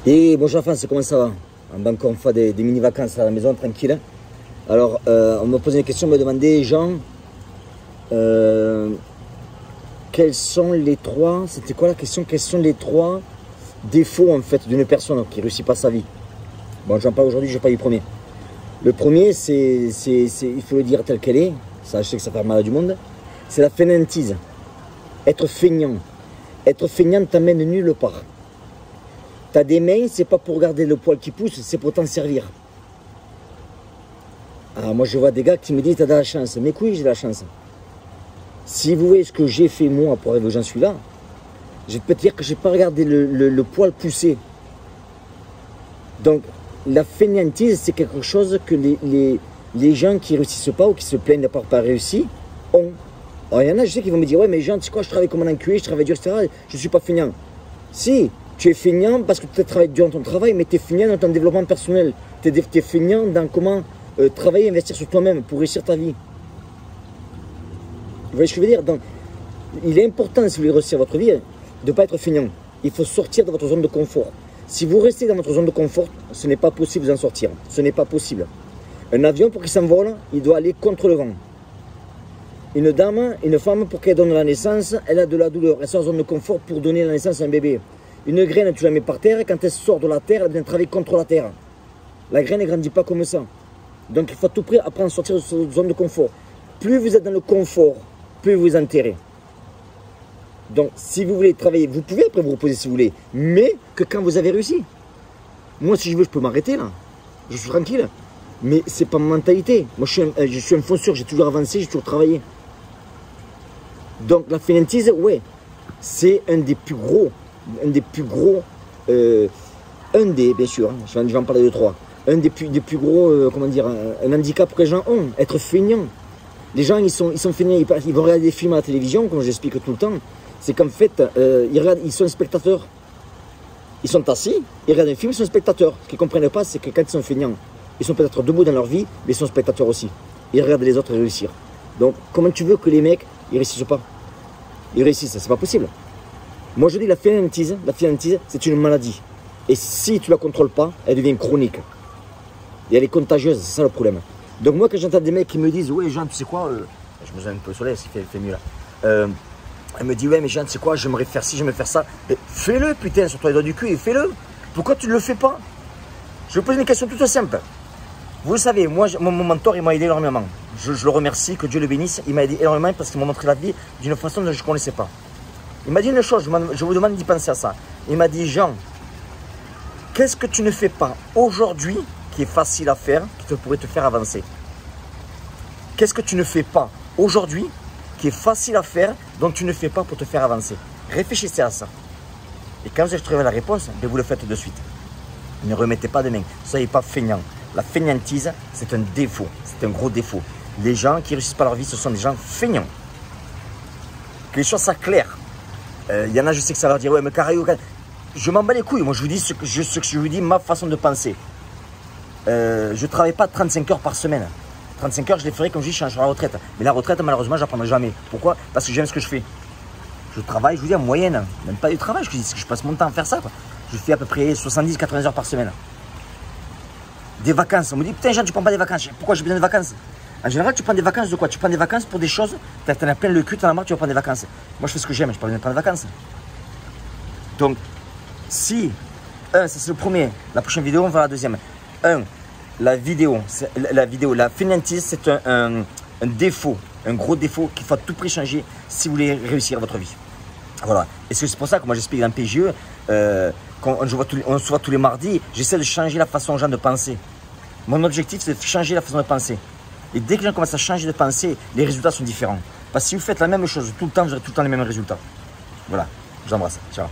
Et bonjour France, comment ça va? Donc on fait des mini-vacances à la maison, tranquille. Alors, on m'a posé une question, on m'a demandé, Jean, quels sont les trois, c'était quoi la question? Quels sont les trois défauts en fait d'une personne qui ne réussit pas sa vie? Bon, j'en parle aujourd'hui, je vais pas du premier. Le premier, il faut le dire tel qu'elle est, ça je sais que ça fait mal à du monde, c'est la fainéantise. Être feignant. Être feignant t'amène nulle part. T'as des mains, c'est pas pour garder le poil qui pousse, c'est pour t'en servir. Alors moi je vois des gars qui me disent t'as de la chance. Mais oui, j'ai de la chance. Si vous voyez ce que j'ai fait moi pour arriver où j'en suis là, je peux te dire que j'ai pas regardé le poil pousser. Donc la fainéantise, c'est quelque chose que les gens qui réussissent pas ou qui se plaignent d'avoir pas réussi ont. Alors il y en a, je sais, qui vont me dire ouais mais Jean, tu sais quoi, je travaille comme un enculé, je travaille dur, etc. Je suis pas feignant. Si, tu es feignant parce que tu travailles dur dans ton travail, mais tu es feignant dans ton développement personnel. Tu es feignant dans comment travailler, investir sur toi-même pour réussir ta vie. Vous voyez ce que je veux dire? Donc, il est important, si vous voulez réussir votre vie, de ne pas être feignant. Il faut sortir de votre zone de confort. Si vous restez dans votre zone de confort, ce n'est pas possible d'en sortir. Ce n'est pas possible. Un avion, pour qu'il s'envole, il doit aller contre le vent. Une dame, une femme, pour qu'elle donne la naissance, elle a de la douleur. Elle sort de zone de confort pour donner la naissance à un bébé. Une graine, tu la mets par terre, et quand elle sort de la terre, elle vient travailler contre la terre. La graine ne grandit pas comme ça. Donc il faut à tout prix apprendre à sortir de cette zone de confort. Plus vous êtes dans le confort, plus vous vous enterrez. Donc si vous voulez travailler, vous pouvez après vous reposer si vous voulez, mais que quand vous avez réussi. Moi si je veux, je peux m'arrêter là. Je suis tranquille. Mais c'est pas ma mentalité. Moi je suis un fonceur, j'ai toujours avancé, j'ai toujours travaillé. Donc la fainéantise, ouais, c'est un des plus gros, bien sûr, je vais en parler de trois, un des plus gros, comment dire, un handicap que les gens ont, être feignant. Les gens, ils sont feignants, ils vont regarder des films à la télévision, comme j'explique tout le temps, c'est qu'en fait, ils sont spectateurs. Ils sont assis, ils regardent un film, ils sont spectateurs. Ce qu'ils ne comprennent pas, c'est que quand ils sont feignants, ils sont peut-être debout dans leur vie, mais ils sont spectateurs aussi. Ils regardent les autres réussir. Donc, comment tu veux que les mecs, ils réussissent pas? Ils réussissent, c'est pas possible. Moi je dis la fainéantise, c'est une maladie. Et si tu la contrôles pas, elle devient chronique. Et elle est contagieuse, c'est ça le problème. Donc moi quand j'entends des mecs qui me disent ouais Jean, tu sais quoi, je me sens un peu au soleil, il fait mieux là. Elle me dit ouais mais Jean, tu sais quoi, j'aimerais faire ci, j'aimerais faire ça. Fais-le putain, sur toi les doigts du cul et fais-le. Pourquoi tu ne le fais pas? Je vais vous poser une question toute simple. Vous le savez, moi mon mentor il m'a aidé énormément. Je le remercie, que Dieu le bénisse. Il m'a aidé énormément parce qu'il m'a montré la vie d'une façon dont je ne connaissais pas. Il m'a dit une chose, je vous demande d'y penser à ça. Il m'a dit Jean, qu'est-ce que tu ne fais pas aujourd'hui qui est facile à faire, qui pourrait te faire avancer? Qu'est-ce que tu ne fais pas aujourd'hui qui est facile à faire, dont tu ne fais pas pour te faire avancer? Réfléchissez à ça. Et quand vous avez trouvé la réponse, vous le faites de suite. Ne remettez pas de main, ne soyez pas feignant. La fainéantise, c'est un défaut, c'est un gros défaut. Les gens qui ne réussissent pas leur vie, ce sont des gens feignants. Que les choses soient claires. Il y en a, je sais que ça va leur dire, ouais, mais carré, je m'en bats les couilles. Moi, je vous dis ce que je vous dis, ma façon de penser. Je ne travaille pas 35 heures par semaine. 35 heures, je les ferai comme je dis, je suis à la retraite. Mais la retraite, malheureusement, je ne la prendrai jamais. Pourquoi? Parce que j'aime ce que je fais. Je travaille, je vous dis, en moyenne, même pas du travail, je passe mon temps à faire ça, quoi. Je fais à peu près 70-80 heures par semaine. Des vacances, on me dit, putain, Jean, tu prends pas des vacances. Pourquoi j'ai besoin de vacances? En général, tu prends des vacances de quoi? Tu prends des vacances pour des choses, tu en as plein le cul, tu en as marre, tu vas prendre des vacances. Moi, je fais ce que j'aime, je n'ai pas besoin de prendre des vacances. Donc, si, c'est le premier, la prochaine vidéo, on va la deuxième. La fainéantise, c'est un défaut, un gros défaut qu'il faut à tout prix changer si vous voulez réussir votre vie. Voilà. Et c'est pour ça que moi, j'explique dans PGE, on se voit tous les mardis, j'essaie de changer la façon aux gens de penser. Mon objectif, c'est de changer la façon de penser. Et dès que les gens commencent à changer de pensée, les résultats sont différents. Parce que si vous faites la même chose tout le temps, vous aurez tout le temps les mêmes résultats. Voilà, je vous embrasse. Ciao.